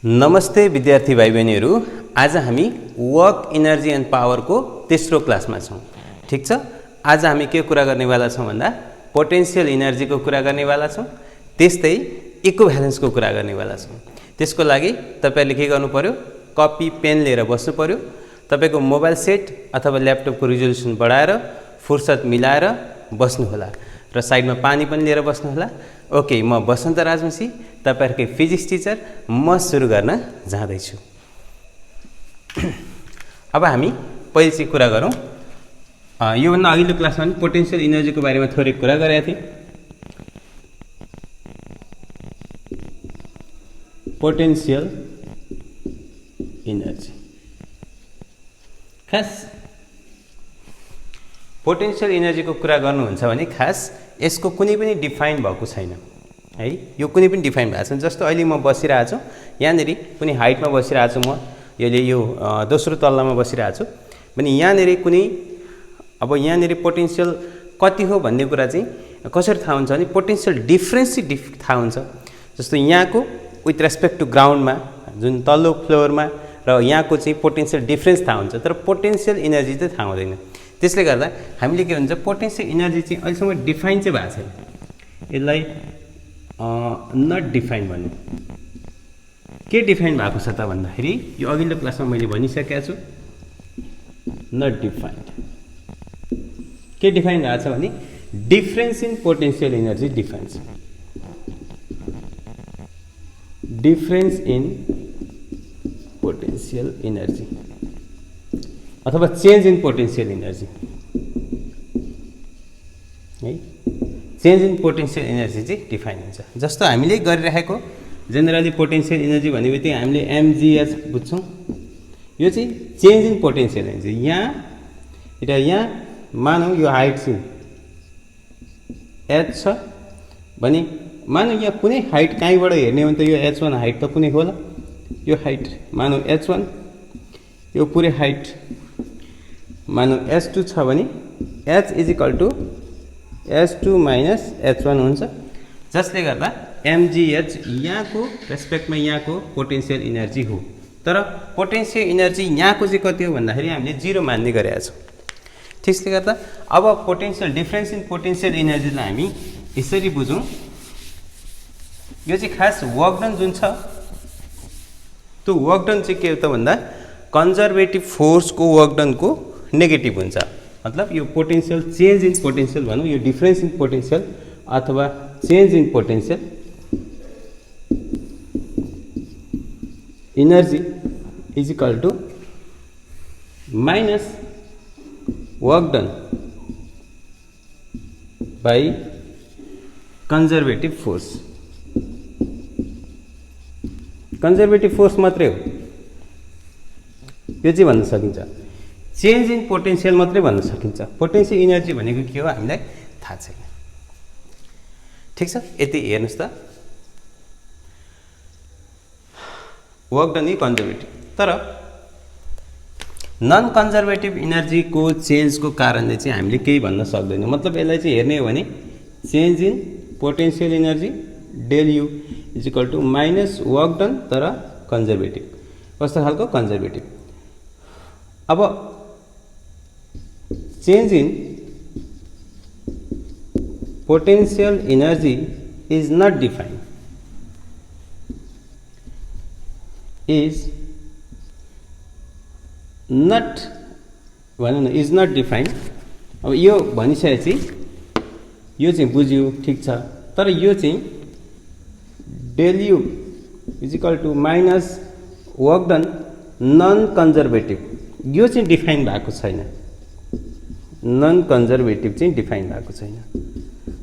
नमस्ते विद्यार्थी भाइ बहिनीहरू, आज हामी वर्क एनर्जी एन्ड पावरको तेस्रो क्लासमा छौँ। ठीक छ। आज हामी के कुरा गर्नेवाला छौँ भन्दा पोटेन्शियल एनर्जीको कुरा गर्नेवाला छौँ, त्यस्तै इक्विभ्यालेन्सको कुरा गर्नेवाला छौँ। त्यसको लागि तपाईहरुले के गर्नु पर्यो, कपी पेन लिएर बस्नु पर्यो। तपाईको मोबाइल सेट अथवा ल्यापटपको रिजोल्युसन बढाएर फुर्सद मिलाएर बस्नु होला र साइडमा पानी पनि लिएर बस्नु होला। ओके, म बसन्त राजवंशी, तपाईहरुकै फिजिक्स टिचर। म सुरु गर्न जाँदैछु। अब हामी पहिले चाहिँ कुरा गरौँ, योभन्दा अघिल्लो क्लासमा पनि पोटेन्शियल एनर्जीको बारेमा थोरै कुरा गरेका थिएँ। पोटेन्शियल एनर्जी खास पोटेन्शियल एनर्जीको कुरा गर्नुहुन्छ भने खास यसको कुनै पनि डिफाइन भएको छैन है। यो कुनै पनि डिफाइन भएको छैन। जस्तो अहिले म बसिरहेको छु, यहाँनिर कुनै हाइटमा बसिरहेको छु, म यो दोस्रो तल्लामा बसिरहेको छु भने यहाँनिर कुनै अब यहाँनिर पोटेन्शियल कति हो भन्ने कुरा चाहिँ कसरी थाहा हुन्छ भने पोटेन्शियल डिफरेन्स चाहिँ थाहा हुन्छ। जस्तो यहाँको विथ रेस्पेक्ट टु ग्राउन्डमा जुन तल्लो फ्लोरमा र यहाँको चाहिँ पोटेन्शियल डिफरेन्स थाहा हुन्छ, तर पोटेन्शियल एनर्जी चाहिँ थाहा हुँदैन। त्यसले गर्दा हामीले के भन्छ, पोटेन्शियल एनर्जी चाहिँ अहिलेसम्म डिफाइन चाहिँ भएको छैन। यसलाई नट डिफाइन भन्नु। के डिफाइन भएको छ त भन्दाखेरि यो अघिल्लो क्लासमा मैले भनिसकेको छु, नट डिफाइन्ड। के डिफाइन भएको छ भने difference in potential energy defines. Difference in potential energy अथवा चेन्ज इन पोटेन्शियल एनर्जी है। चेन्ज इन पोटेन्शियल एनर्जी चाहिँ डिफाइन हुन्छ। जस्तो हामीले गरिरहेको जेनरली पोटेन्शियल एनर्जी भनेपछि हामीले एमजीएच बुझ्छौँ। यो चाहिँ चेन्ज इन पोटेन्शियल एनर्जी। यहाँ मानौँ यो हाइट चाहिँ एच छ भने मानौँ यहाँ कुनै हाइट कहीँबाट हेर्ने हो भने त यो h1 हाइट त कुनै होला। यो हाइट मानौँ h1, यो पुरै हाइट मानौँ h2 छ भने h = h2 - h1 हुन्छ, जसले गर्दा mgh यहाँको रेस्पेक्टमा यहाँको पोटेन्शियल एनर्जी हो। तर पोटेन्शियल एनर्जी यहाँको चाहिँ कति हो भन्दाखेरि हामीले 0 मान्ने गरेका छौँ। त्यसले गर्दा अब पोटेन्शियल डिफरेन्स इन पोटेन्शियल एनर्जीलाई हामी यसरी बुझौँ। यो चाहिँ खास वर्क डन जुन छ, त्यो वर्क डन चाहिँ के हो त भन्दा कन्जर्भेटिभ फोर्सको वर्क डनको नेगेटिभ हुन्छ। मतलब यो पोटेन्शियल चेन्ज इन पोटेन्शियल भनौँ, यो डिफरेन्स इन पोटेन्शियल अथवा change in potential energy = minus work done by conservative force. Conservative force मात्रै हो यो चाहिँ भन्न सकिन्छ। चेन्ज इन पोटेन्शियल मात्रै भन्न सकिन्छ। पोटेन्शियल एनर्जी भनेको के हो हामीलाई थाहा छैन। ठिक छ, यति हेर्नुहोस् त। वर्क डन इ कन्जर्भेटिभ, तर नन कन्जर्भेटिभ एनर्जीको चेन्जको कारणले चाहिँ हामीले केही भन्न सक्दैनौँ। मतलब यसलाई चाहिँ हेर्ने हो भने change in potential energy del U = minus work done तर कन्जर्भेटिभ। कस्तो खालको कन्जर्भेटिभ। अब change in potential energy is not defined, is not भनौँ न, इज नट डिफाइन्ड। अब यो भनिसकेपछि यो चाहिँ बुझ्यो, ठिक छ। तर यो चाहिँ del U = minus work done non conservative, यो चाहिँ डिफाइन भएको छैन। नन कन्जर्भेटिभ चाहिँ डिफाइन भएको छैन।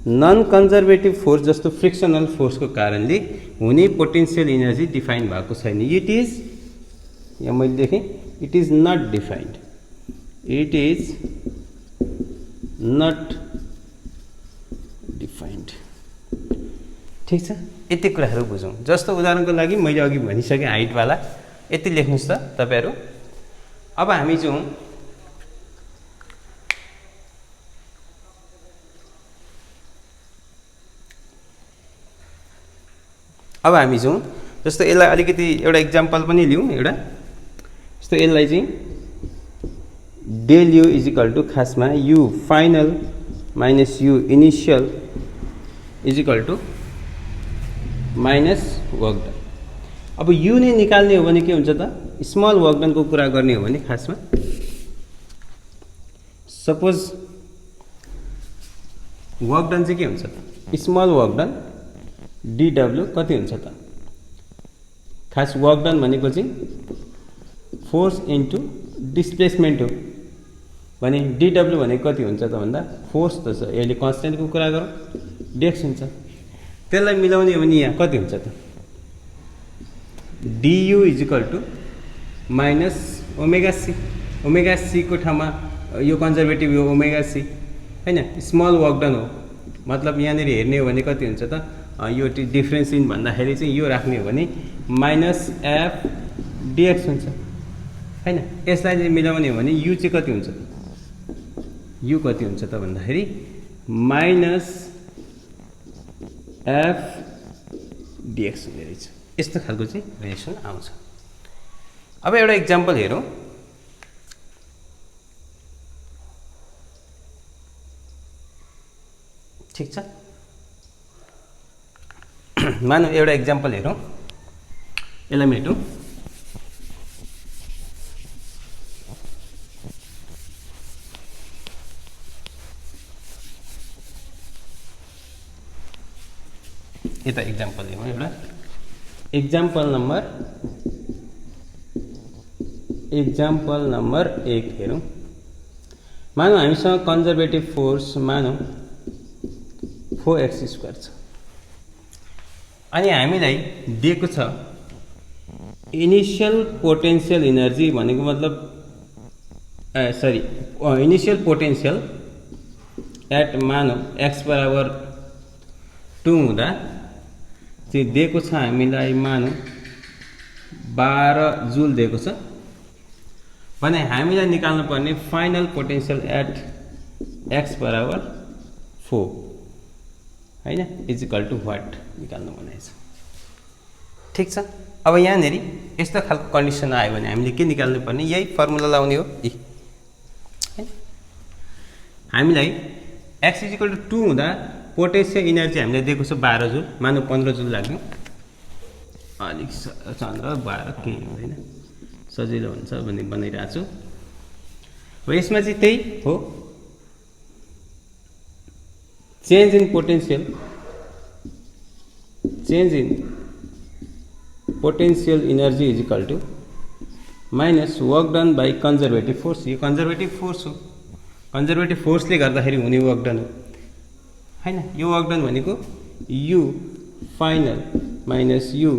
नन कन्जर्भेटिभ फोर्स जस्तो फ्रिक्सनल फोर्सको कारणले हुने पोटेन्शियल एनर्जी डिफाइन भएको छैन। इट इज, यहाँ मैले देखेँ, it is not defined. It is not defined. ठिक छ, यति कुराहरू बुझौँ। जस्तो उदाहरणको लागि मैले अघि भनिसकेँ हाइटवाला, यति लेख्नुहोस् त तपाईँहरू। अब हामी जाउँ जस्तो यसलाई अलिकति एउटा इक्जाम्पल पनि लिउँ एउटा। जस्तो यसलाई चाहिँ del u is equal to खासमा u final minus you initial is equal to minus work done. अब यु नै निकाल्ने हो भने के हुन्छ त, स्मल वर्क डनको कुरा गर्ने हो भने खासमा सपोज वर्क डन चाहिँ के हुन्छ त, स्मल वर्क डन डिडब्ल्यू कति हुन्छ त, खास वर्क डन भनेको चाहिँ फोर्स इन्टु डिस्प्लेसमेन्ट हो भने डिडब्ल्यू भनेको कति हुन्छ त भन्दा फोर्स त छ, यसले कन्स्टेन्टको कुरा गरौँ डेक्स हुन्छ। त्यसलाई मिलाउने हो भने यहाँ कति हुन्छ त, du is equal to minus omega C. Omega सीको ठाउँमा यो कन्जर्भेटिभ हो ओमेगा सी हैन, स्मल वर्क डन हो मतलब यहाँनिर हेर्ने हो भने कति हुन्छ त, यो डिफ्रेन्स इन भन्दाखेरि चाहिँ यो राख्ने हो भने माइनस एफ डिएक्स हुन्छ हैन। यसलाई चाहिँ मिलाउने हो भने यु चाहिँ कति हुन्छ त, यु कति हुन्छ त भन्दाखेरि माइनस एफ डिएक्स हुने रहेछ। यस्तो खालको चाहिँ रिलेसन आउँछ। अब एउटा इक्जाम्पल हेरौँ। ठिक छ, मानौँ एउटा इक्जाम्पल हेरौँ, यसलाई मेटौँ। यता इक्जाम्पल हेरौँ एउटा। इक्जाम्पल नम्बर 1 हेरौँ। मानौँ हामीसँग कन्जर्भेटिभ फोर्स मानौँ 4x² छ अनि हामीलाई दिएको छ इनिसियल पोटेन्शियल इनर्जी भनेको मतलब इनिसियल पोटेन्शियल एट मानौँ x बराबर 2 हुँदा चाहिँ दिएको छ हामीलाई मानौँ 12 जुल दिएको छ भने हामीलाई निकाल्नु पर्ने फाइनल पोटेन्शियल एट x बराबर 4 हैन इज इक्वल टु वाट निकाल्नु भनेको छ। ठिक छ, अब यहाँनिर यस्तो खालको कन्डिसन आयो भने हामीले के निकाल्नु पर्ने, यही फर्मुला लाउने हो। हामीलाई x इज इक्वल टु 2 हुँदा पोटेन्शियल इनर्जी हामीले दिएको छ 12 जुल, मानौँ 15 जुल लाग्यो, अलिक चन्द्र 12 केही हुँदैन, सजिलो हुन्छ भन्ने बनाइरहेको छु। अब यसमा चाहिँ त्यही हो, change in potential energy is equal to minus work done by conservative force. यो कन्जर्भेटिभ फोर्स हो, कन्जर्भेटिभ फोर्सले गर्दाखेरि हुने वर्क डन हो हैन। यो वर्क डन भनेको U final minus you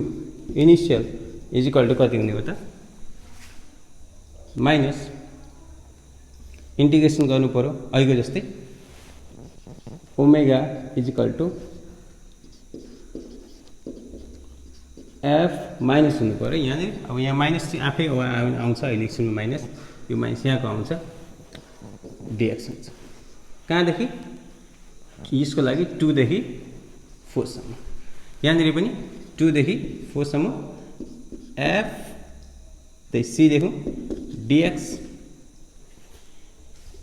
initial is equal to कति हुने हो त, माइनस इन्टिग्रेसन गर्नु पर्यो अहिलेको जस्तै omega is equal to F minus हुनु पर्यो यहाँनिर। अब यहाँ माइनस चाहिँ आफै आउँछ इलेक्सनमा माइनस, यो माइनस यहाँको आउँछ डिएक्स हुन्छ। कहाँदेखि, यसको लागि 2 देखि 4 सम्म, यहाँनिर पनि 2 देखि 4 सम्म एफ त्यही सी देखौँ डिएक्स।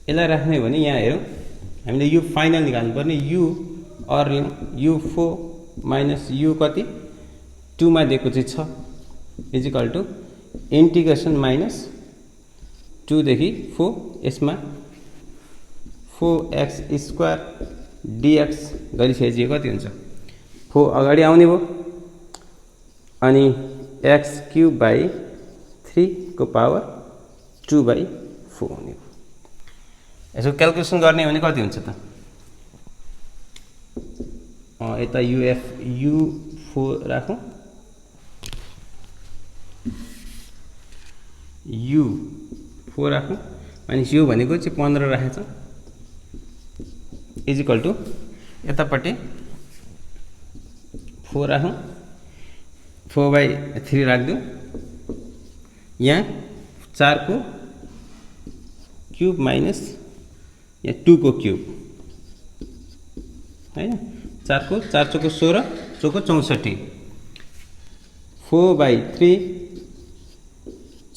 यसलाई राख्ने हो भने यहाँ हेरौँ हामीले यु फाइनल निकाल्नु पर्ने, U or U 4 minus U कति 2 मा दिएको चाहिँ 6 is equal to integration minus 2 देखि 4, यसमा 4x² डिएक्स गरिसकेपछि कति हुन्छ 4 अगाडि आउने भयो अनि x³/3 को पावर 2/4 हुने भयो। यसको क्याल्कुलेसन गर्ने हो भने कति हुन्छ त, यता u4 राखौँ, u4 राखौँ माइनस u भनेको चाहिँ 15 राखेको छ इज इक्वल टु यतापट्टि 4 राखौँ, 4/3 राखिदिउँ, यहाँ 4 को क्यूब माइनस यहाँ 2 को क्यूब हैन, 4 को 4 चौको 16 चौको 64 4/3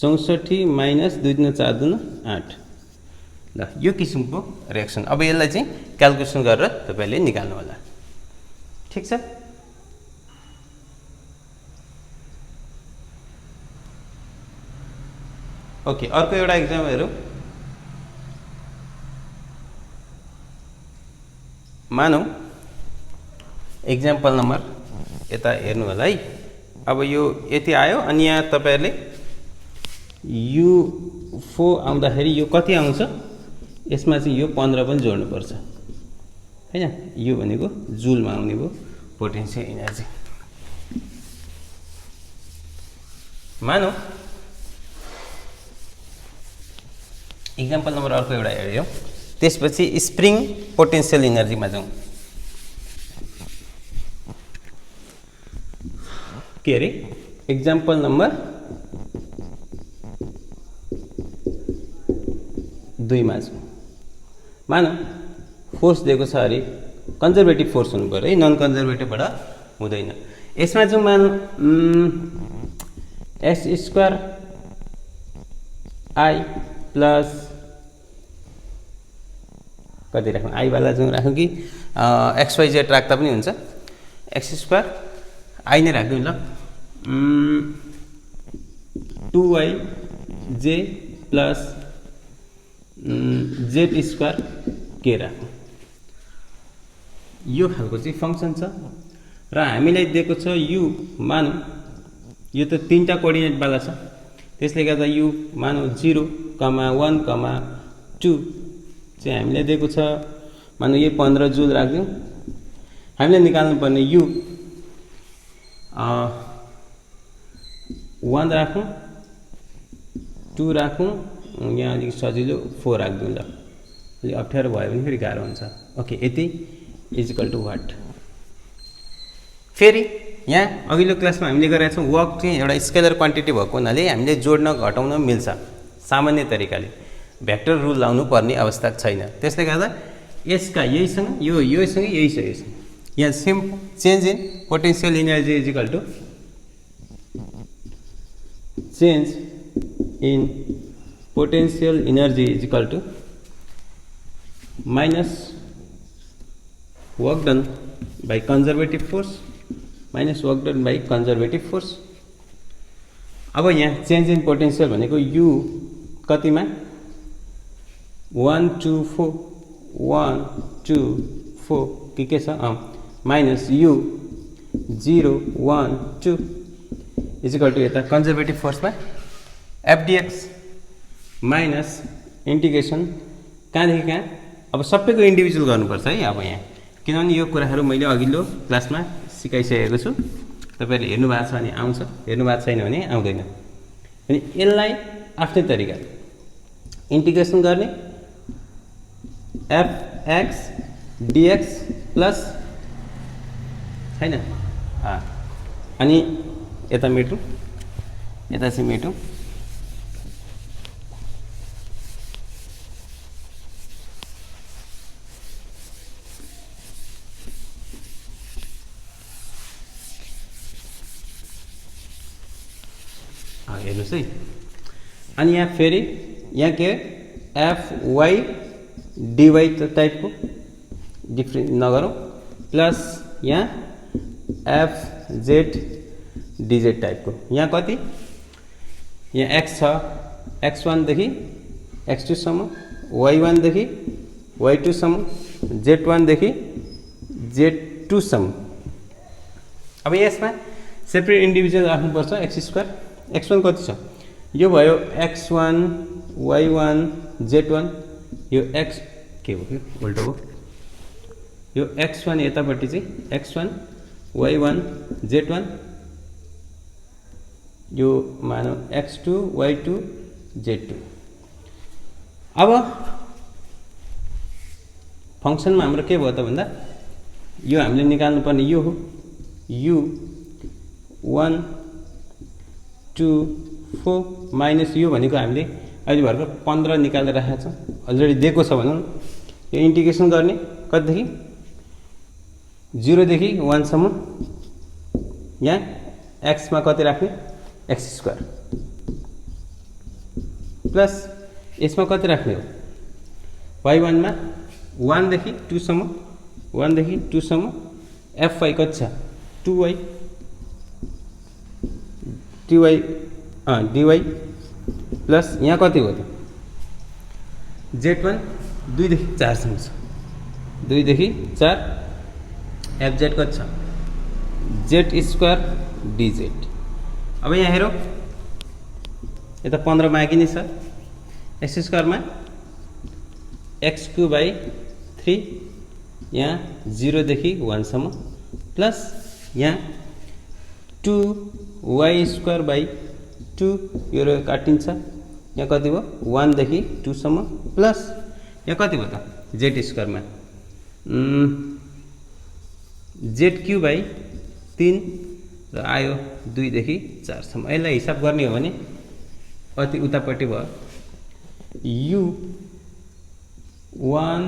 64 माइनस 2 दूना 4 दूना 8। ल यो किसिमको रिएक्सन। अब यसलाई चाहिँ क्याल्कुलेसन गरेर तपाईले निकाल्नु होला। ठीक छ। ओके, अर्को एउटा एक्जाम हेरौँ। मानौँ एक्जाम्पल नम्बर यता हेर्नु होला है। अब यो यति आयो अनि यहाँ तपाईहरुले U4 आउँदाखेरि यो कति आउँछ, यसमा चाहिँ यो 15 पनि जोड्नु पर्छ हैन। यो भनेको जुलमा आउने भयो पोटेन्शियल एनर्जी। मानौँ एक्जाम्पल नम्बर अर्को एउटा हेर्यौं। त्यसपछि स्प्रिङ पोटेन्शियल एनर्जीमा जाउँ। के अरे एक्जाम्पल नम्बर 2 मा जाउँ। मानौँ फोर्स दिएको छ अरे कन्जर्भेटिभ फोर्स हुनु पर्यो है, नन कन्जर्भेटिभबाट हुँदैन। यसमा चाहिँ मानौँ s² I प्लस कति राखौँ, I वाला चाहिँ राखौँ कि XYZ राख्दा पनि हुन्छ। x² I नै राख्दिउँ ल। 2yj प्लस z² के राखौँ। यो खालको चाहिँ फंक्सन छ र हामीलाई दिएको छ u। मानौँ यो त 3टा कोअर्डिनेट वाला छ, त्यसले गर्दा u मानौँ 0, 1, 2 चाहिँ हामीलाई दिएको छ। मानौँ यो 15 जुल राख्दिउँ। हामीले निकाल्नु पर्ने u 1 राखौँ, 2 राखौँ, यहाँ अलिक सजिलो 4 राख्दिउँ ल। अलि अप्ठ्यारो भयो भने फेरि गाह्रो हुन्छ। ओके, यति इजिकल टु वाट। फेरि यहाँ अघिल्लो क्लासमा हामीले गरेका छौँ वर्क चाहिँ एउटा स्केलर क्वान्टिटी भएको हुनाले हामीले जोड्न घटाउन मिल्छ सामान्य तरिकाले, भेक्टर रुल लाउनु पर्ने अवस्था छैन। त्यसले गर्दा यसका यहीसँग योसँग यही छ, यससँग यहाँ same change in potential energy is equal to change in potential energy is equal to minus work done by conservative force minus work done by conservative force. अब यहाँ चेन्ज इन पोटेन्शियल भनेको u कतिमा 1 2 4 1 2 4 के छ माइनस u 0 1 2 इजिकल टु यता conservative फोर्समा fdx minus integration कहाँदेखि कहाँ। अब सबैको इन्डिभिजुअल गर्नुपर्छ है। अब यहाँ किनभने यो कुराहरू मैले अघिल्लो क्लासमा सिकाइसकेको छु, तपाईहरुले हेर्नु भएको छ भने आउँछ, हेर्नु भएको छैन भने आउँदैन। अनि यसलाई आफ्नै तरिकाले इन्टिग्रेसन गर्ने fx dx प्लस हैन, अनि यता मेटौँ, यता चाहिँ मेटौँ। हेर्नुहोस् है। अनि यहाँ फेरि यहाँ के fy dy टाइपको डिफ्रेन्ट नगरौँ, प्लस यहाँ fz dz टाइपको। यहाँ कति, यहाँ x छ, x1 देखि x2 सम्म, y1 देखि y2 सम्म, z1 देखि z2 सम्म। अब यसमा सेपरेट इन्डिभिजुअल राख्नुपर्छ x²। x1 कति छ, यो भयो x1 y1 z1, यो x के हो उल्टो हो, यो x1 यतापट्टि चाहिँ x1 y1 z1, यो मानौ x2 y2 z2। अब फंक्सनमा हाम्रो के भयो त भन्दा यो हामीले निकाल्नु पर्ने यो हो u 1 2 4 माइनस यो भनेको हामीले अहिले भर्खर 15 निकालेर राखेका छौँ, अलरेडी दिएको छ भनौँ। यो इन्टिग्रेसन गर्ने कतिदेखि 0 देखि 1 सम्म, यहाँ एक्समा कति राख्ने एक्स स्क्वायर प्लस यसमा कति राख्ने हो y1 मा 1 देखि 2 सम्म 1 देखि 2 सम्म fy कति छ 2y dy प्लस यहाँ कति हो त z1 2 देखि 4 सम्म छ 2 देखि 4 fz कति छ z स्क्वायर dz। अब यहाँ हेरौँ यता 15 मागिने छ एक्स स्क्वायरमा एक्स क्यूब बाई 3 यहाँ 0 देखि 1 सम्म प्लस यहाँ 2y स्क्वायर बाई 2 यो काटिन्छ यहाँ कति भयो 1 देखि 2 सम्म प्लस यहाँ कति भयो त जेड स्क्वायरमा जेड क्यूब बाई 3 र आयो 2 देखि 4 सम्म। यसलाई हिसाब गर्ने हो भने अति उतापट्टि भयो u 1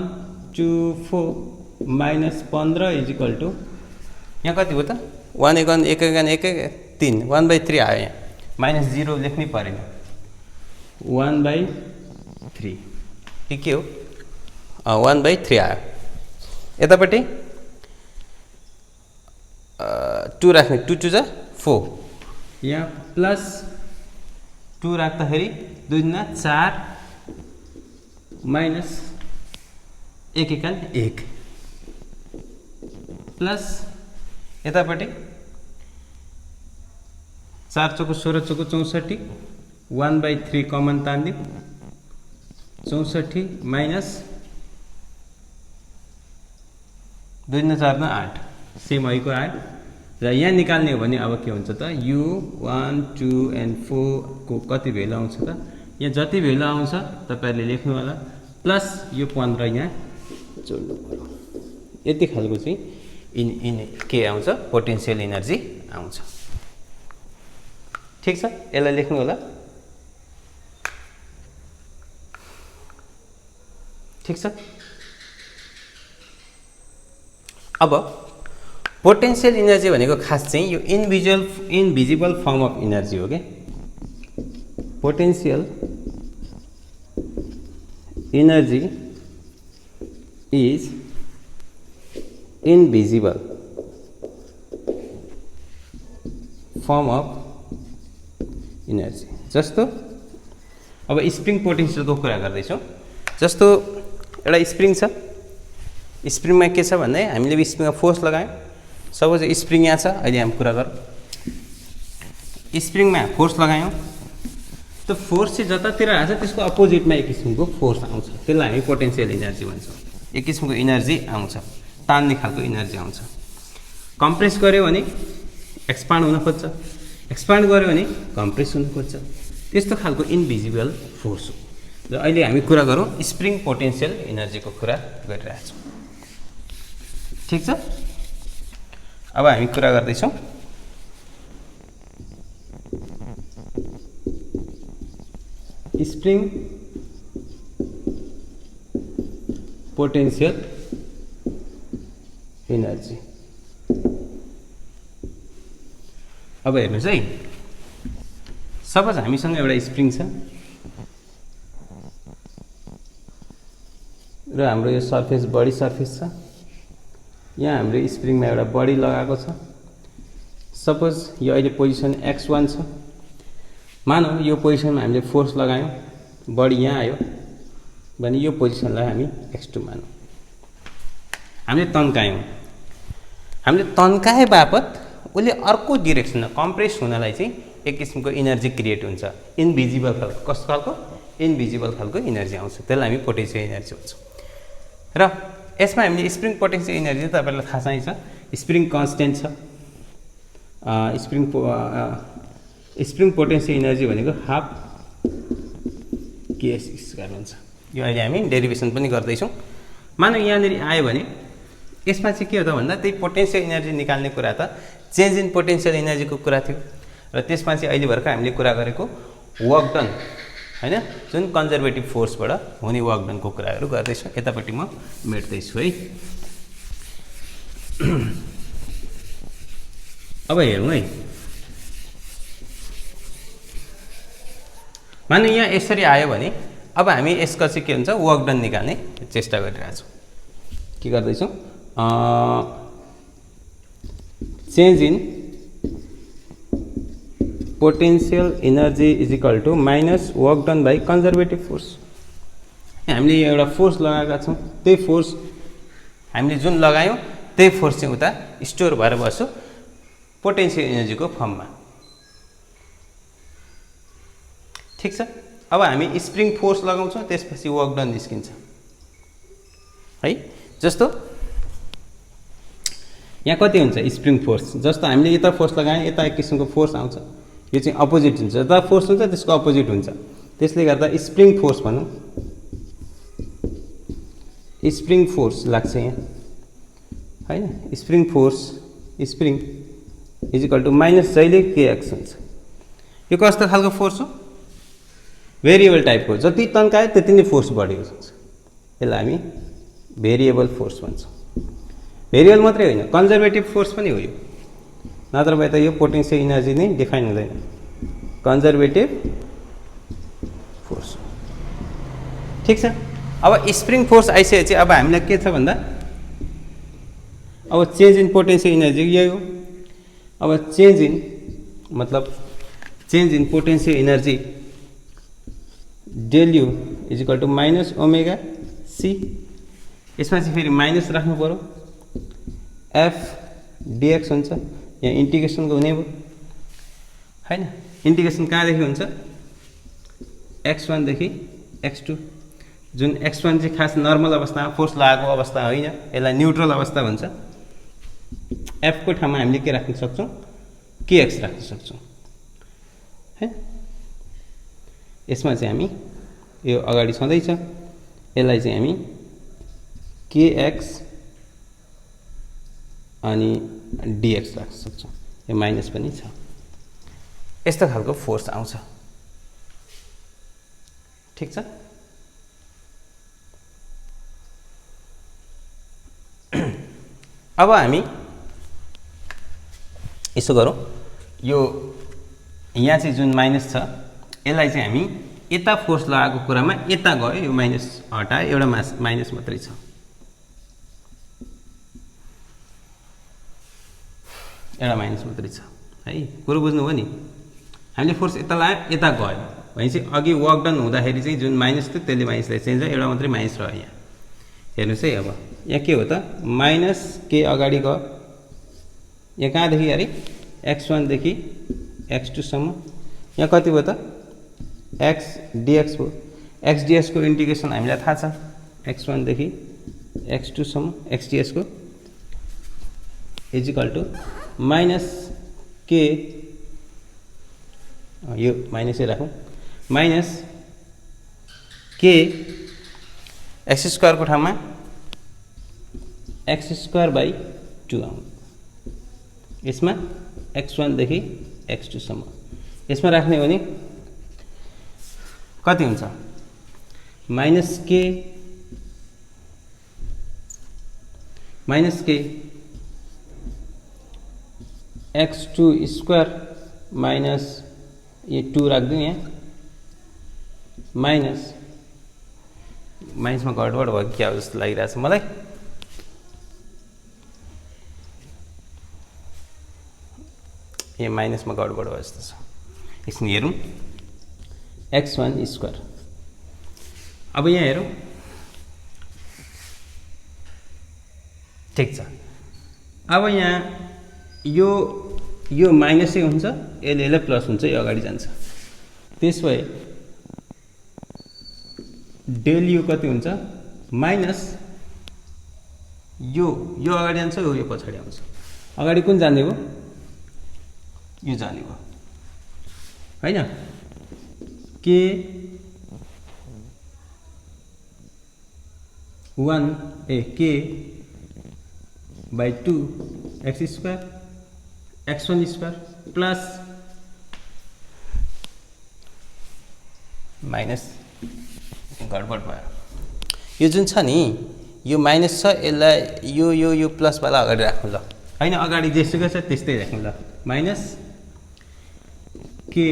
2 4 minus 15 is equal to यहाँ कति हो त 1 1 1 1 3 1/3 आयो यहाँ माइनस 0 लेख्नै परेन 1/3 के हो 1/3 आयो। यतापट्टि 2 राख्ने 2 2 जा 4 यहाँ प्लस 2 राख्दाखेरि 2 दुना 4 माइनस 1 1 प्लस यतापट्टि 4 चौको 16 चौको 64 1/3 कमन तान्दिउँ 64 माइनस 2 दुना 4 दुना 8 सेम आइको आयो र यहाँ निकाल्ने हो भने अब के हुन्छ त u 1 2 and 4 को कति भेल्यु आउँछ त यहाँ जति भेल्यु आउँछ तपाईहरुले लेख्नु होला प्लस यो 15 यहाँ जोड्नु पर्यो यति खालको चाहिँ इन के आउँछ पोटेन्शियल एनर्जी आउँछ। ठीक छ यसलाई लेख्नु होला। ठीक छ अब पोटेन्शियल एनर्जी भनेको खास चाहिँ यो इनभिजिबल फर्म अफ एनर्जी हो के potential energy is invisible form of energy. जस्तो अब स्प्रिङ पोटेन्शियलको कुरा गर्दैछौँ जस्तो एउटा स्प्रिङ छ स्प्रिङमा के छ भन्दा हामीले स्प्रिङमा फोर्स लगायौँ सपोज स्प्रिङ यहाँ छ अहिले हामी कुरा गरौँ स्प्रिङमा फोर्स लगायौँ त्यो फोर्स चाहिँ जतातिर आछ त्यसको अपोजिटमा एक किसिमको फोर्स आउँछ त्यसलाई हामी पोटेन्शियल एनर्जी भन्छौँ। एक किसिमको एनर्जी आउँछ तान्ने खालको एनर्जी आउँछ। कम्प्रेस गर्यो भने एक्सपान्ड हुन खोज्छ एक्सपान्ड गर्यो भने कम्प्रेस हुन खोज्छ त्यस्तो खालको इनभिजिबल फोर्स हो र अहिले हामी कुरा गरौँ स्प्रिङ पोटेन्शियल एनर्जीको कुरा गरिरहेछौँ। ठीक छ अब हामी कुरा गर्दैछौँ स्प्रिङ पोटेन्शियल एनर्जी। अब हेर्नुहोस् है सपोज हामीसँग एउटा स्प्रिङ छ र हाम्रो यो सर्फेस बडी सर्फेस छ यहाँ हाम्रो स्प्रिङमा एउटा बडी लगाएको छ सपोज यो अहिले पोजिसन x1 छ मानौ यो पोजिसनमा हामीले फोर्स लगायौँ बडी यहाँ आयो भने यो पोजिसनलाई हामी x2 मानौँ हामीले तन्काए बापत उसले अर्को डिरेक्सनमा कम्प्रेस हुनलाई चाहिँ एक किसिमको एनर्जी क्रिएट हुन्छ इनभिजिबल खालको कस्तो खालको इनभिजिबल खालको एनर्जी आउँछ त्यसलाई हामी पोटेन्शियल एनर्जी भन्छौँ। र यसमा हामीले स्प्रिङ पोटेन्शियल एनर्जी तपाईहरुलाई थाहा नै छ स्प्रिङ कन्स्टेन्ट छ स्प्रिङ पोटेन्शियल एनर्जी भनेको हाफ केएस स्क्वायर हुन्छ। यो अहिले हामी डेरिभेसन पनि गर्दैछौँ। मानौ यहाँनिर आयो भने यसमा चाहिँ के हो त भन्दा त्यही पोटेन्शियल एनर्जी निकाल्ने कुरा त चेन्ज इन पोटेन्शियल एनर्जीको कुरा थियो र त्यसमा चाहिँ अहिले भर्खर हामीले कुरा गरेको वर्क डन हैन जुन कन्जर्भेटिभ फोर्सबाट हुने वर्क डनको कुराहरू गर्दैछौँ। यतापट्टि म मेट्दैछु है। अब हेरौँ है मानौँ यहाँ यसरी आयो भने अब हामी यसको चाहिँ के हुन्छ वर्क डन निकाल्ने चेष्टा गरिरहेको छौँ। के गर्दैछौँ change in potential energy is equal to minus work done by conservative force. हामीले एउटा फोर्स लगाएका छौँ, त्यही फोर्स हामीले जुन लगायौँ त्यही फोर्स चाहिँ उता स्टोर भएर बस्यो पोटेन्शियल एनर्जीको फर्ममा। ठिक छ। अब हामी स्प्रिङ फोर्स लगाउँछौँ, त्यसपछि वर्क डन निस्किन्छ है। जस्तो यहाँ कति हुन्छ स्प्रिङ फोर्स, जस्तो हामीले यता फोर्स लगायौँ यता एक किसिमको फोर्स आउँछ, यो चाहिँ अपोजिट हुन्छ। जता फोर्स हुन्छ त्यसको अपोजिट हुन्छ, त्यसले गर्दा स्प्रिङ फोर्स भनौँ, स्प्रिङ फोर्स लाग्छ यहाँ हैन। Spring force spring is equal to minus जहिले केएक्स हुन्छ। यो कस्तो खालको फोर्स हो भेरिएबल टाइपको, जति तन्कायो त्यति नै फोर्स बढेको हुन्छ। यसलाई हामी भेरिएबल फोर्स भन्छौँ। भेरिएबल मात्रै होइन कन्जर्भेटिभ फोर्स पनि हो यो, नत्र भए त यो पोटेन्शियल एनर्जी नै डिफाइन हुँदैन। कन्जर्भेटिभ फोर्स ठिक छ। अब स्प्रिङ फोर्स आइसकेपछि अब हामीलाई के छ भन्दा अब चेन्ज इन पोटेन्शियल एनर्जी यही हो। अब चेन्ज इन मतलब change in potential energy del U is equal to minus omega C. यसमा चाहिँ फेरि माइनस राख्नु पऱ्यो, एफ डिएक्स हुन्छ, यहाँ इन्टिग्रेसनको हुने भयो हैन। इन्टिग्रेसन कहाँदेखि हुन्छ x1 देखि x2, जुन x1 चाहिँ खास नर्मल अवस्था फोर्स लागेको अवस्था होइन, यसलाई न्युट्रल अवस्था भन्छ। एफ को ठाउँमा हामीले के राख्न सक्छौँ केएक्स राख्न सक्छौँ है। यसमा चाहिँ हामी यो अगाडि छँदैछ, यसलाई चाहिँ हामी केएक्स अनि डिएक्स राख्न सक्छौँ, यो माइनस पनि छ। यस्तो खालको फोर्स आउँछ। ठिक छ। अब हामी यसो गरौँ, यो यहाँ चाहिँ जुन माइनस छ यसलाई चाहिँ हामी यता फोर्स लगाएको कुरामा यता गयो, यो माइनस हटायो, एउटा माइनस मात्रै छ। एउटा माइनस मात्रै छ है, कुरो बुझ्नुभयो नि। हामीले फोर्स यता लगायो यता गयो भनेपछि अघि वर्क डन हुँदाखेरि चाहिँ जुन माइनस थियो त्यसले माइनसलाई चेन्ज भयो, एउटा मात्रै माइनस रह्यो यहाँ। हेर्नुहोस् है, अब यहाँ के हो त माइनस के अगाडि गयो, यहाँ कहाँदेखि अरे x1 देखि x2 सम्म, यहाँ कति भयो त x dx भयो। x dx को इन्टिग्रेसन हामीलाई थाहा छ, x1 देखि x2 सम्म x dx को इज इक्वल टु माइनस के, यो माइनसै राखौँ, माइनस के एक्स स्क्वायर को ठाउँमा एक्स स्क्वायर बाई 2 आउँ। यसमा x1 देखि x2 सम्म, यसमा राख्ने हो भने कति हुन्छ माइनस के x2 स्क्वायर माइनस ये 2 राखिदिउँ यहाँ, माइनस माइनसमा गडबड भयो क्या हो जस्तो लागिरहेछ मलाई। ये माइनसमा गडबड भयो जस्तो छ। एकछिन हेरौँ, x1 स्क्वायर। अब यहाँ हेरौँ, ठिक छ। अब यहाँ यो माइनसै हुन्छ, यसले प्लस हुन्छ, यो अगाडि जान्छ। त्यस भए डेल यु कति हुन्छ माइनस यो अगाडि जान्छ, यो पछाडि आउँछ। अगाडि कुन जाने भयो, यो जाने भयो हैन। के 1 के by 2 x square x1 square plus minus गडबड भयो। यो जुन छ नि यो माइनस छ, यसलाई यो प्लसवाला अगाडि राख्नु ल हैन, अगाडि जेसुकै छ त्यस्तै राख्नु ल। माइनस के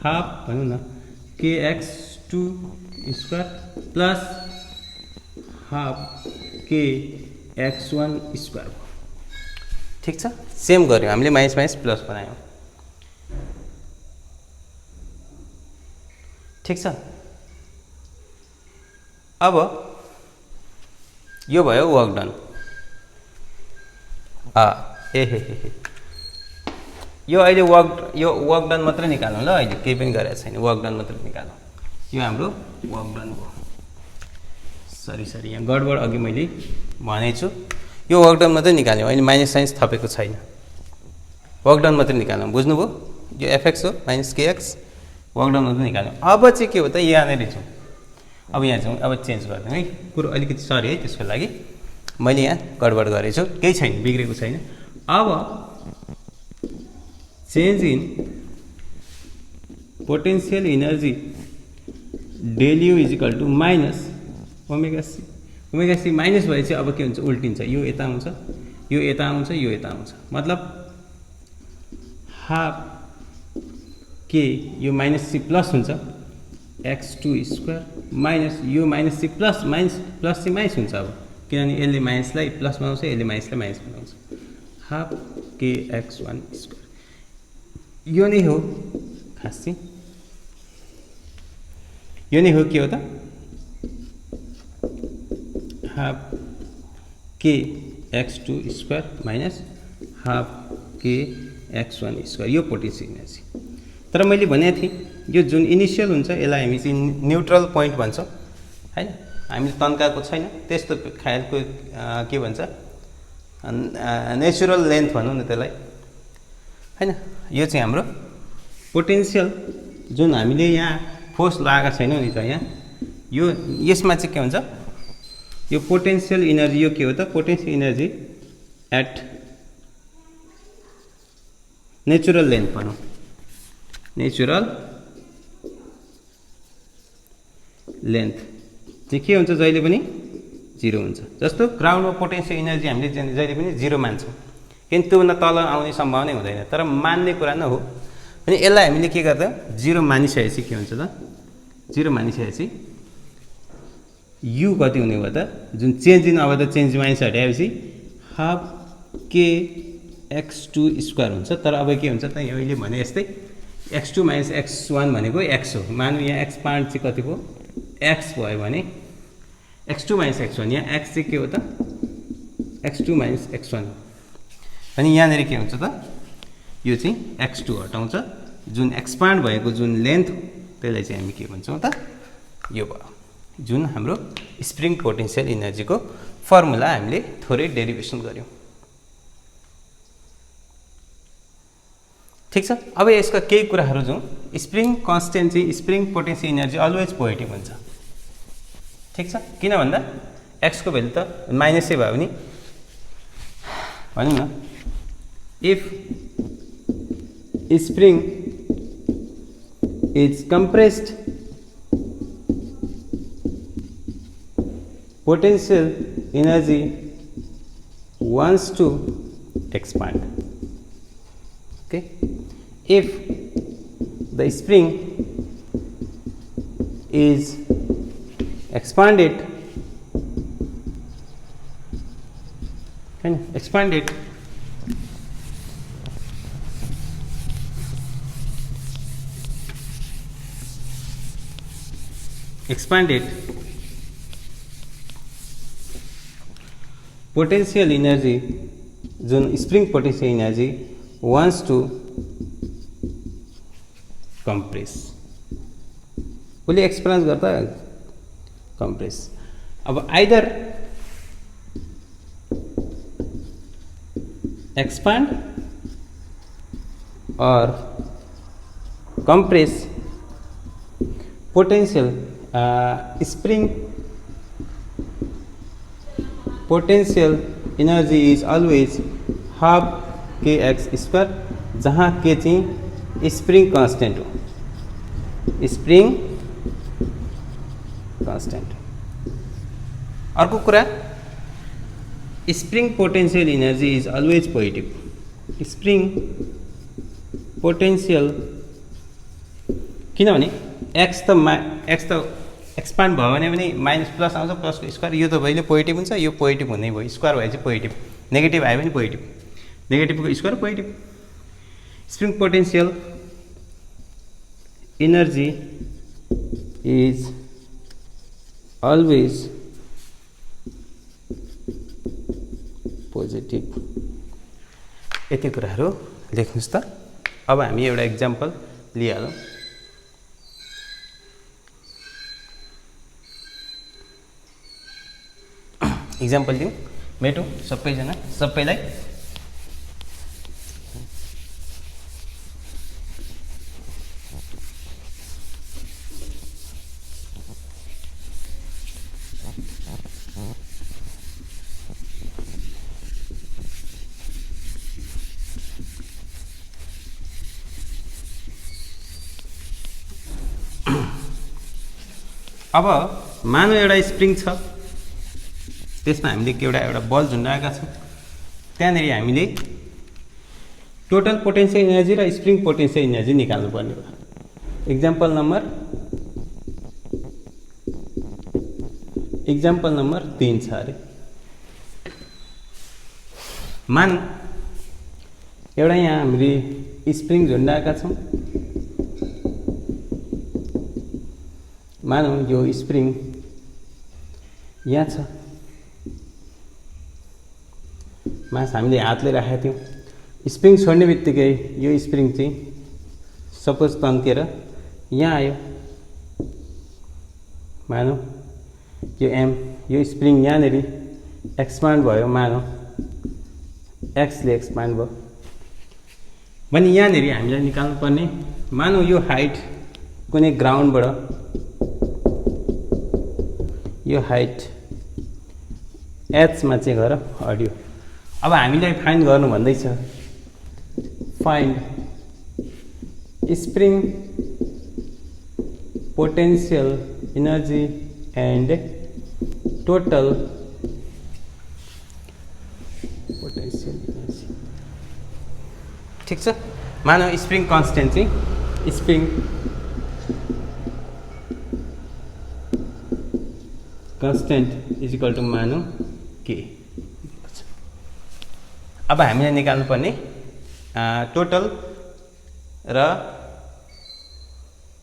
हाफ भनौँ न kx2 square plus half kx1 square. ठिक छ, सेम गर्यो हामीले, माइनस माइनस प्लस बनायौँ। ठिक छ, अब यो भयो वर्क डन। यो अहिले वर्क डन मात्रै निकाल्नु ल, अहिले केही पनि गरेको छैन, वर्क डन मात्रै निकाल्नु। यो हाम्रो वर्क डन भयो। सरी यहाँ गडबड अघि मैले भनेको छु, यो वर्क डन मात्रै निकाल्यो, अहिले माइनस साइन्स थपेको छैन, वर्क डन मात्रै निकाल्नु। बुझ्नुभयो? यो एफएक्स हो माइनस केएक्स, वर्क डन मात्रै निकाल्नु। अब चाहिँ के हो त, यहाँनिर जाउँ, अब यहाँ जाउँ, अब चेन्ज गरिदिउँ है। कुरो अलिकति सरी है, त्यसको लागि मैले यहाँ गडबड गरेको छु, केही छैन, बिग्रेको छैन। अब change in potential energy del U is equal to minus omega C. Omega C minus भएपछि अब के हुन्छ, उल्टिन्छ, यो यता आउँछ, यो यता आउँछ, यो यता आउँछ, मतलब हाफ के यो माइनस सी प्लस हुन्छ x2 स्क्वायर माइनस यो minus C plus plus C minus हुन्छ। अब किनभने यसले माइनसलाई प्लस बनाउँछ, यसले माइनसलाई माइनस बनाउँछ, हाफ kx1 स्क्वायर। यो नै हो खास चाहिँ, यो नै हो के हो त, half kx2 square minus half kx1 square, यो पोटेन्सियल इनर्जी। तर मैले भनेको थिएँ यो जुन इनिसियल हुन्छ यसलाई हामी चाहिँ न्युट्रल पोइन्ट भन्छौँ हैन, हामीले तन्काएको छैन, त्यस्तो खालको के भन्छ नेचुरल लेन्थ भनौँ न त्यसलाई हैन। यो चाहिँ हाम्रो पोटेन्सियल जुन हामीले यहाँ फोर्स लगाएको छैनौँ नि त यहाँ, यो यसमा चाहिँ के हुन्छ, यो पोटेन्सियल इनर्जी, यो के हो त, potential energy at natural length भनौँ, नेचुरल लेन्थ चाहिँ के हुन्छ, जहिले पनि 0 हुन्छ। जस्तो ग्राउन्डमा पोटेन्सियल इनर्जी हामीले जहिले पनि 0 मान्छौँ, किनकि त्योभन्दा तल आउने सम्भावना हुँदैन, तर मान्ने कुरा न हो। अनि यसलाई हामीले के गर्दा 0 मानिसकेपछि के हुन्छ त, 0 मानिसकेपछि यु कति हुने भयो त, जुन चेन्ज इन, अब त चेन्ज माइनस हटाएपछि हाफ kx2 स्क्वायर हुन्छ। तर अब के हुन्छ त, अहिले भने जस्तै x2 माइनस x1 भनेको x हो, मानौँ यहाँ x पार्ट चाहिँ कति भयो, x भयो भने x2 माइनस x1, यहाँ x चाहिँ के हो त, x2 माइनस x1 हो। अनि यहाँनिर के हुन्छ त, यो चाहिँ x2 हटाउँछ, जुन एक्सपान्ड भएको जुन लेन्थ हो त्यसलाई चाहिँ हामी के भन्छौँ त, यो भयो जुन हाम्रो स्प्रिङ पोटेन्सियल इनर्जीको फर्मुला हामीले थोरै डेरिभेसन गऱ्यौँ। ठिक छ, अब यसका केही कुराहरू जाउँ। स्प्रिङ कन्स्टेन्ट चाहिँ spring potential energy always positive हुन्छ। ठिक छ, किन भन्दा एक्सको भ्यालु त माइनसै भयो भने भनौँ न, if spring is compressed, potential energy wants to expand. Okay, if the spring is expanded, expanded potential energy, जुन spring potential energy wants to compress, उसले एक्सपेन्स गर्दा compress। अब either expand or compress, potential spring potential energy is always half kx square, जहाँ के चाहिँ spring constant हो, spring constant. अर्को कुरा, spring potential energy is always positive. Spring potential किनभने एक्स त एक्सपान्ड भयो भने माइनस प्लस आउँछ, प्लसको स्क्वायर, यो त भइले पोजिटिभ हुन्छ, यो पोजिटिभ हुनै भयो, स्क्वायर भए चाहिँ पोजिटिभ, नेगेटिभ आयो भने पोजिटिभ, नेगेटिभको square positive. Spring potential energy is always positive. यति कुराहरू लेख्नुहोस् त। अब हामी एउटा इक्जाम्पल लिइहालौँ। इक्जाम्पल दिउँ, मेटौँ सबैजना, सबैलाई। अब मानौ एउटा स्प्रिङ छ, त्यसमा हामीले एउटा बल झुन्डाएका छौँ, त्यहाँनिर हामीले टोटल पोटेन्सियल एनर्जी र स्प्रिङ पोटेन्सियल एनर्जी निकाल्नु पर्ने भयो। इक्जाम्पल नम्बर 3 छ अरे। मानौ एउटा यहाँ हामीले स्प्रिङ झुन्डाएका छौँ, मानौ यो स्प्रिङ यहाँ छ, मास हामीले हातले राखेका थियौँ, स्प्रिङ छोड्ने बित्तिकै यो स्प्रिङ चाहिँ सपोज तन्केर यहाँ आयो, मानौ यो यो स्प्रिङ यहाँनिर एक्सपान्ड भयो, मानौ एक्सले एक्सपान्ड भयो भने यहाँनिर हामीलाई निकाल्नु पर्ने, मानौ यो हाइट कुनै ग्राउन्डबाट, यो हाइट एचमा चाहिँ गएर अडियो। अब हामीलाई फाइन्ड गर्नु भन्दैछ, find spring potential energy and total potential energy. ठिक छ। मानौ स्प्रिङ कन्स्टेन्ट चाहिँ spring constant is equal to मानौ के। अब हामीले निकाल्नु पर्ने टोटल र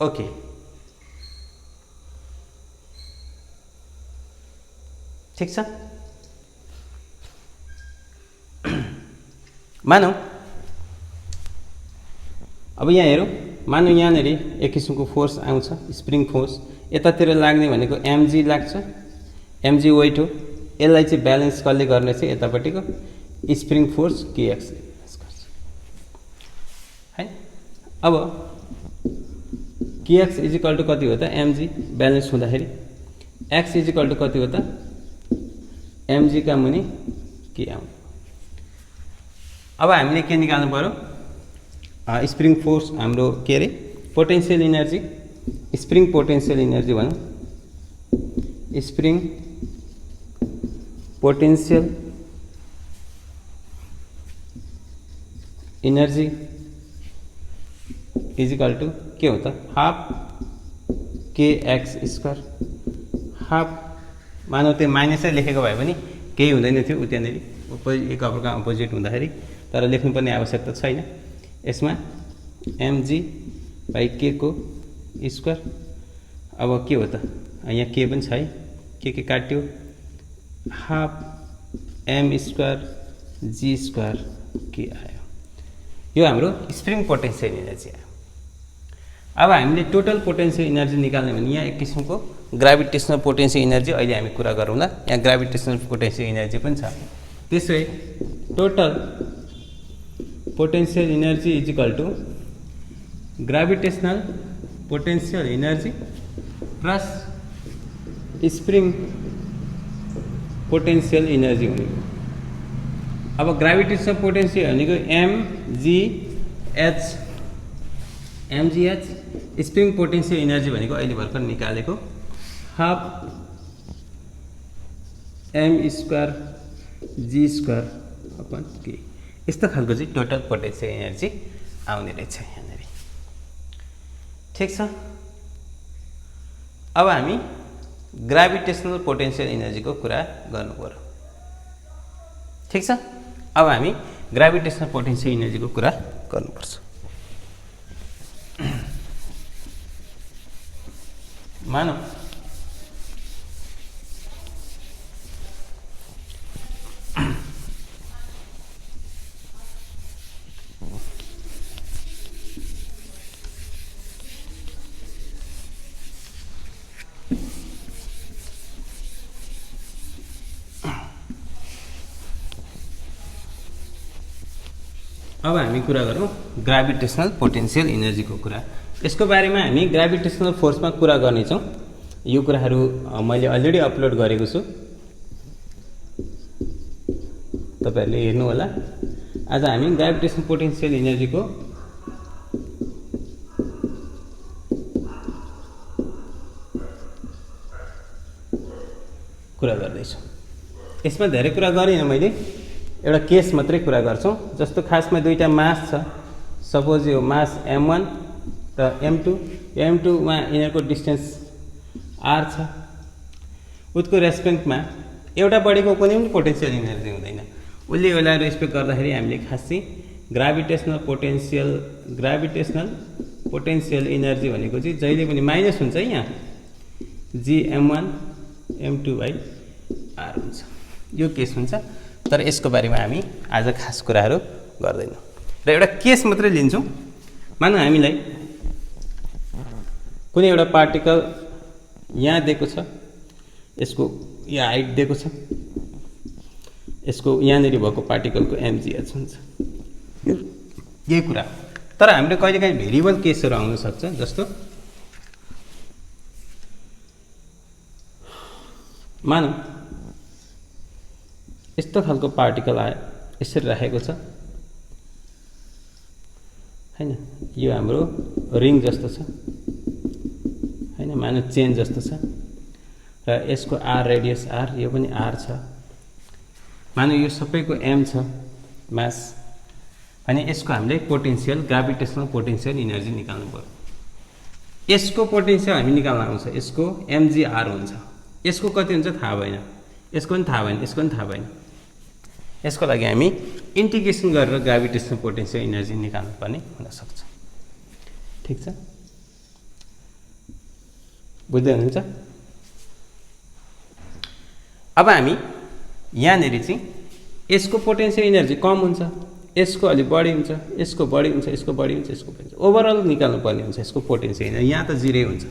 ओके। ठिक छ। मानौ अब यहाँ हेरौँ, मानौ यहाँनिर एक किसिमको फोर्स आउँछ, स्प्रिङ फोर्स यतातिर लाग्ने भनेको एमजी लाग्छ, एमजी वेट हो, यसलाई चाहिँ ब्यालेन्स कसले गर्ने चाहिँ यतापट्टिको स्प्रिङ फोर्स केएक्सले ब्यालेन्स गर्छ है। अब केएक्स इज इक्वल टु कति हो त, एमजी ब्यालेन्स हुँदाखेरि एक्स इज इक्वल टु कति हो त, एमजी का मुनि के आउने। अब हामीले के निकाल्नु पर्यो, स्प्रिङ फोर्स हाम्रो के अरे potential energy, spring potential energy भनौँ, spring potential energy is equal to के हो त, हाफ के एक्स स्क्वायर, हाफ मानौ त्यो माइनसै लेखेको भए पनि केही हुँदैन थियो, त्यहाँनिर एक अर्को अपोजिट हुँदाखेरि, तर लेख्नुपर्ने आवश्यकता छैन यसमा, एमजी बाई के को स्क्वायर। अब के हो त, यहाँ के पनि छ है, के काट्यो, half M square G square के आयो, यो हाम्रो स्प्रिङ पोटेन्सियल एनर्जी आयो। अब हामीले टोटल पोटेन्सियल एनर्जी निकाल्ने भने यहाँ एक किसिमको ग्राभिटेसनल पोटेन्सियल एनर्जी अहिले हामी कुरा गरौँला, यहाँ ग्राभिटेसनल पोटेन्सियल एनर्जी पनि छ। त्यसै total potential energy is equal to gravitational potential energy plus spring potential energy हुने। अब ग्राभिटेसनल पोटेन्सियल भनेको MGH, MGH, spring potential energy भनेको अहिले भर्खर निकालेको half M square G square upon K, यस्तो खालको चाहिँ टोटल पोटेन्सियल एनर्जी आउने रहेछ यहाँनिर। ठिक छ। अब हामी ग्राभिटेसनल पोटेन्शियल इनर्जीको कुरा गर्नु पर्यो। ठिक छ, अब हामी ग्राभिटेसनल पोटेन्शियल इनर्जीको कुरा गर्नुपर्छ। मानौ अब हामी कुरा गरौँ ग्राभिटेसनल पोटेन्शियल इनर्जीको कुरा। यसको बारेमा हामी ग्राभिटेसनल फोर्समा कुरा गर्नेछौँ। यो कुराहरू मैले अलरेडी अपलोड गरेको छु, तपाईहरुले हेर्नु होला। आज हामी ग्राभिटेसनल पोटेन्शियल इनर्जीको कुरा गर्दैछौँ। यसमा धेरै कुरा गरिनँ मैले, एउटा केस मात्रै कुरा गर्छौँ। जस्तो खासमा दुईटा मास छ, सपोज यो मास m1 र m2। m2 मा यिनीहरूको डिस्टेन्स r छ। उसको रेस्पेक्टमा एउटा बडीको कुनै पनि पोटेन्शियल इनर्जी हुँदैन। उसले यसलाई रेस्पेक्ट गर्दाखेरि हामीले खासै ग्राभिटेसनल पोटेन्शियल इनर्जी भनेको चाहिँ जहिले पनि माइनस हुन्छ है, यहाँ gm1 m2/r हुन्छ। यो केस हुन्छ, तर यसको बारेमा हामी आज खास कुराहरू गर्दैनौँ र एउटा केस मात्रै लिन्छौँ। मानौँ हामीलाई कुनै एउटा पार्टिकल यहाँ दिएको छ, यसको यहाँ हाइट दिएको छ, यसको यहाँनिर भएको पार्टिकलको mgh हुन्छ, यही कुरा। तर हाम्रो कहिलेकाहीँ भेरिएबल केसहरू आउन सक्छ। जस्तो मानौँ यस्तो खालको पार्टिकल आयो, यसरी राखेको छ हैन, यो हाम्रो रिङ जस्तो छ हैन, मानौँ चेन जस्तो छ र यसको r रेडियस r, यो पनि r छ। मानौँ यो सबैको m छ मास, अनि यसको हामीले पोटेन्शियल ग्राभिटेसनल पोटेन्शियल इनर्जी निकाल्नु पर्यो। यसको पोटेन्शियल हामी निकाल्न आउँछ, यसको mgr हुन्छ। यसको कति हुन्छ थाहा भएन, यसको पनि थाहा भएन, यसको पनि थाहा भएन। यसको लागि हामी इन्टिग्रेसन गरेर ग्राभिटेसनल पोटेन्शियल इनर्जी निकाल्नु पर्ने हुन सक्छ। ठिक छ, बुझ्दै हुनुहुन्छ? अब हामी यहाँनिर चाहिँ यसको पोटेन्शियल इनर्जी कम हुन्छ, यसको अलि बढी हुन्छ, यसको बढी हुन्छ, यसको बढी हुन्छ, यसको बढी हुन्छ, ओभरअल निकाल्नु पर्ने हुन्छ यसको पोटेन्शियल इनर्जी। यहाँ त जिरो हुन्छ।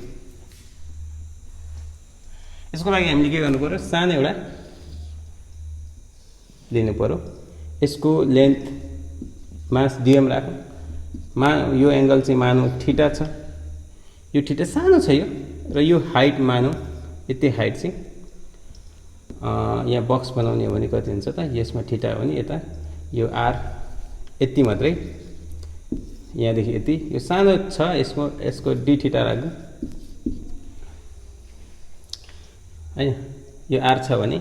यसको लागि हामीले के गर्नु पर्यो, सानो एउटा लिनु पर्यो। यसको लेन्थ मास dm राखौँ, यो एंगल चाहिँ मानौँ थीटा छ, यो थीटा सानो छ यो, र यो हाइट मानौँ यति हाइट चाहिँ यहाँ बक्स बनाउने हो भने कति हुन्छ त, यसमा थीटा हो भने यता यो r यति मात्रै, यहाँदेखि यति, यो सानो छ, यसको d थीटा राख्नु हैन। यो r छ भने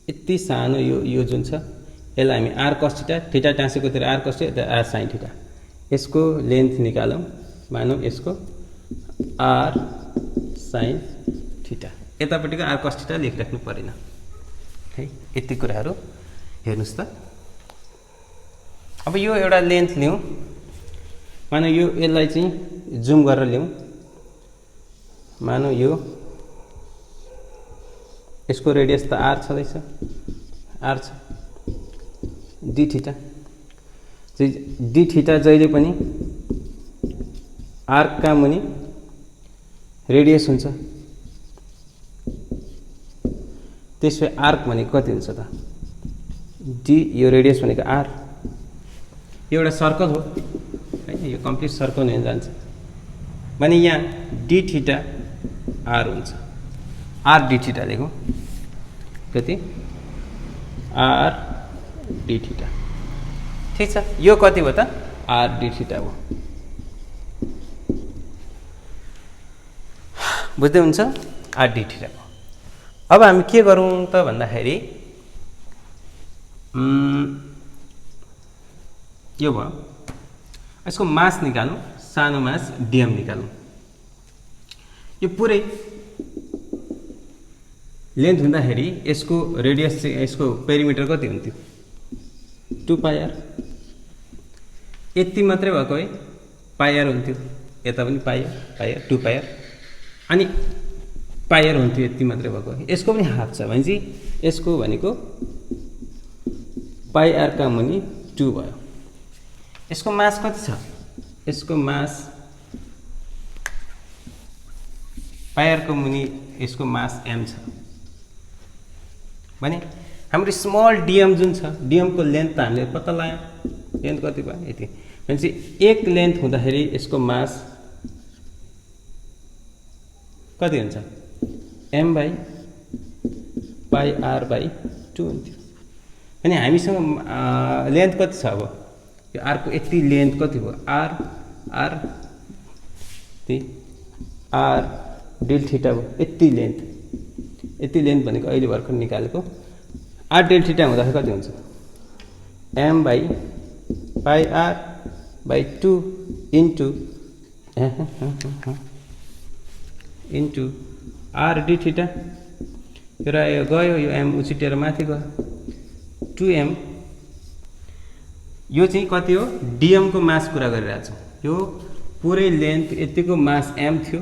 यति सानो यो जुन छ, यसलाई हामी r cos थीटा, थीटा टाँसेकोतिर r cos theta, r sin theta. यसको लेन्थ निकालौँ, मानौँ यसको r sin थीटा, यतापट्टिको r cos थीटा लेखिराख्नु परेन है। यति कुराहरू हेर्नुहोस् त। अब यो एउटा लेन्थ लिउँ, मानौँ यसलाई चाहिँ जुम गरेर ल्याउँ, मानौँ यसको रेडियस त r छँदैछ, r छ, d थीटा जहिले पनि r का मुनि रेडियस हुन्छ। त्यसै आर्क भनेको कति हुन्छ त, d, यो रेडियस भनेको r, यो एउटा सर्कल हो हैन, यो कम्प्लिट सर्कल हुन जान्छ भने यहाँ d थीटा r हुन्छ। r d थीटा लेखौँ, कति r d थीटा। ठीक छ, यो कति हो त, r d थीटा हो। बुझ्दै हुन्छ, r d थीटा हो। अब हामी के गरौँ त भन्दाखेरि यो भयो, यसको मास निकाल्नु, सानो मास dm निकाल्नु। यो पुरै लेन्थ हुँदाखेरि यसको रेडियस चाहिँ यसको पेरिमिटर कति हुन्थ्यो 2πr यति मात्रै भएको है πr हुन्थ्यो यता पनि πr 2πr अनि πr हुन्थ्यो यति मात्रै भएको है यसको पनि हाफ छ भने चाहिँ यसको भनेको πr का मुनि 2 भयो यसको मास कति छ यसको मास πr को मुनि यसको मास m छ भने हाम्रो स्मल dm जुन छ dm को लेन्थ त हामीले पत्ता लगायौं लेन्थ कति भयो यति भनेपछि एक लेन्थ हुँदाखेरि यसको मास कति हुन्छ m by πr by 2 हुन्थ्यो अनि हामीसँग लेन्थ कति छ अब यो r को यति लेन्थ कति भयो r डेल थीटा भयो यति लेन्थ भनेको अहिले भर्खर निकालेको r डेल थीटा हुँदाखेरि कति हुन्छ m by πr by 2 into r d theta यो गयो यो m उछिटेर माथि गयो 2m यो चाहिँ कति हो dm को मास कुरा गरिरहेको छु यो पुरै लेन्थ यतिको मास m थियो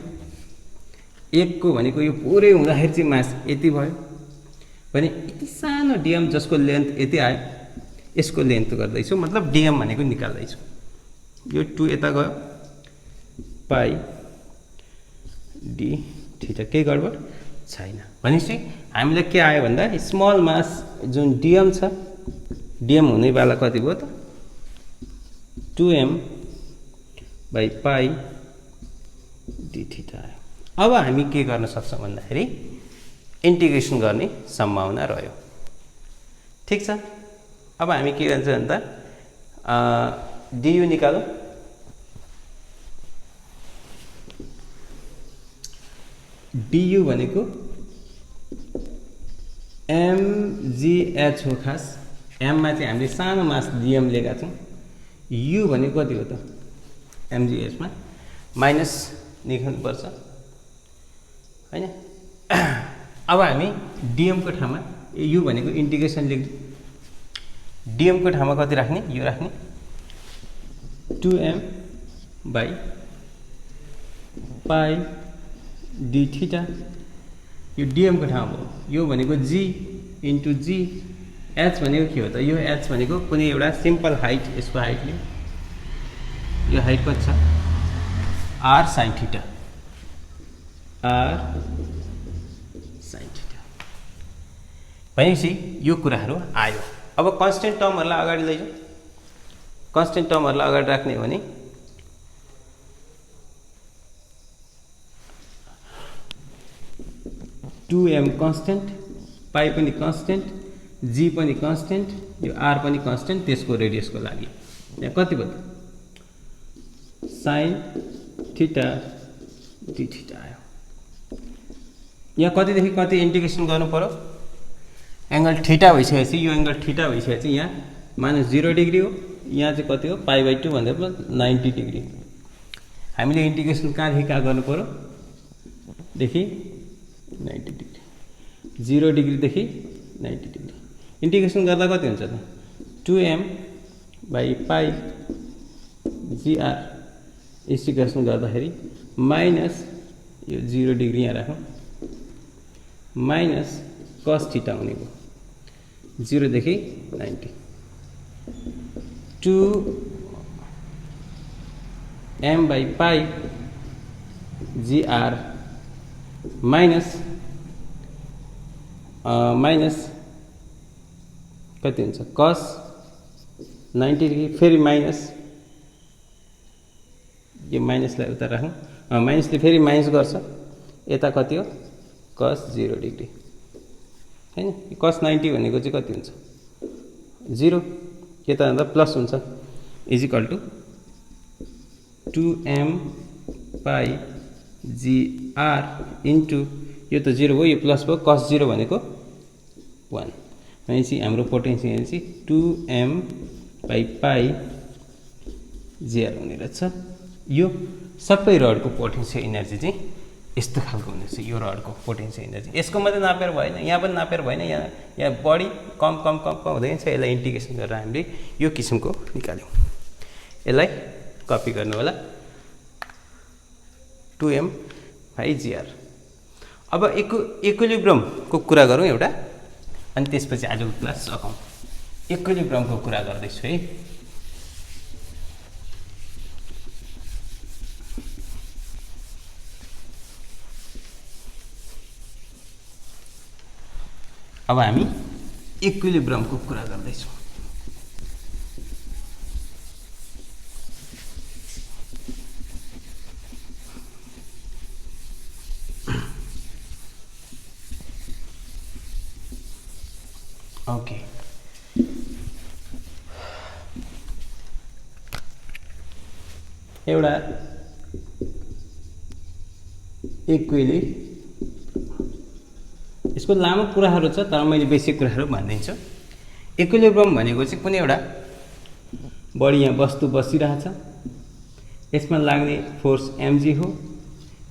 एक को भनेको यो पुरै हुँदाखेरि चाहिँ मास यति भयो भने यति सानो dm जसको लेन्थ यति आयो यसको लेन्थ गर्दैछु मतलब dm भनेको निकाल्दैछु यो 2 यता गयो पाइ d थीटा केही गडबड छैन भनेपछि हामीलाई के आयो भन्दा स्मल मास जुन dm छ dm हुनेवाला कति भयो त 2m by पाइ d थीटा आयो अब हामी के गर्न सक्छौं भन्दाखेरि इन्टिग्रेसन गर्ने सम्भावना रह्यो ठीक छ अब हामी के गर्छौं भन्दा du निकालौं du भनेको mgh हो खास m मा चाहिँ हामीले सानो मास dm लिएका छौं u भनेको कति हो त mgh मा माइनस निकाल्नु पर्छ हैन अब हामी dm को ठाउँमा u भनेको इन्टिग्रेसन लेख्छौं dm को ठाउँमा कति राख्ने u राख्ने 2m by पाइ d थीटा यो dm को ठाउँमा हो यो भनेको g into g h भनेको के हो त यो h भनेको कुनै एउटा सिम्पल हाइट यसको हाइट लियौ यो हाइट कति छ r sin theta r sin theta भनेपछि यो कुराहरु आयो अब कन्स्टेन्ट टर्महरुलाई अगाडि लैजाऊ कन्स्टेन्ट टर्महरुलाई अगाडि राख्ने हो भने टू m कन्स्टेन्ट पाइ पनि कन्स्टेन्ट g पनि कन्स्टेन्ट यो r पनि कन्स्टेन्ट त्यसको रेडियसको लागि यहाँ कति भयो sin थीटा d थीटा आयो यहाँ कति देखि कति इन्टिग्रेसन गर्नु पर्यो एंगल थीटा भइसकेपछि यो एंगल थीटा भइसकेपछि यहाँ माइनस 0 डिग्री हो यहाँ चाहिँ कति हो पाइ बाइ 2 भन्दा पनि 90 डिग्री हामीले इन्टिग्रेसन कहाँदेखि कहाँ गर्नु पर्यो देखि 90 डिग्री 0 डिग्री देखि 90 डिग्री इन्टिग्रेसन गर्दा कति हुन्छ त 2m by पाइ gr इन्टिग्रेसन गर्दाखेरि माइनस यो 0 डिग्री यहाँ राखौं माइनस cos थीटा हुने भयो 0 देखि 90 2m by पाइ gr माइनस कति हुन्छ cos 90 डिग्री फेरि माइनस यो माइनसलाई उता राखौं माइनसले फेरि माइनस गर्छ यता कति हो cos 0 डिग्री हैन cos 90 भनेको चाहिँ कति हुन्छ 0 यता भन्दा प्लस हुन्छ इज इक्वल टु 2m पाइ gr इन्टु यो त 0 हो यो प्लस भयो cos 0 भनेको 1 भनेपछि हाम्रो पोटेन्शियल चाहिँ 2m by पाइ gr हुने रहेछ यो सबै रडको पोटेन्शियल एनर्जी चाहिँ यस्तो खालको हुनेछ यो रडको पोटेन्सियल इनर्जी। यसको मात्रै नापेर भएन, यहाँ पनि नापेर भएन, यहाँ बढी कम कम कम कम हुँदै छ। यसलाई इन्टिग्रेसन गरेर हामीले यो किसिमको निकाल्यौँ। यसलाई कपी गर्नु होला 2m/gr। अब इक्विलिब्रियमको कुरा गरौँ एउटा, अनि त्यसपछि आजको क्लास सकाउँ। इक्विलिब्रियमको कुरा गर्दैछु है। अब हामी इक्विलिब्रियमको कुरा गर्दैछौँ। ओके, एउटा यसको लामो कुराहरू छ, तर मैले बेसिक कुराहरू भनिदिन्छु। इक्विलिब्रियम भनेको चाहिँ कुनै एउटा बडी यहाँ वस्तु बसिरहेछ, यसमा लाग्ने फोर्स mg हो,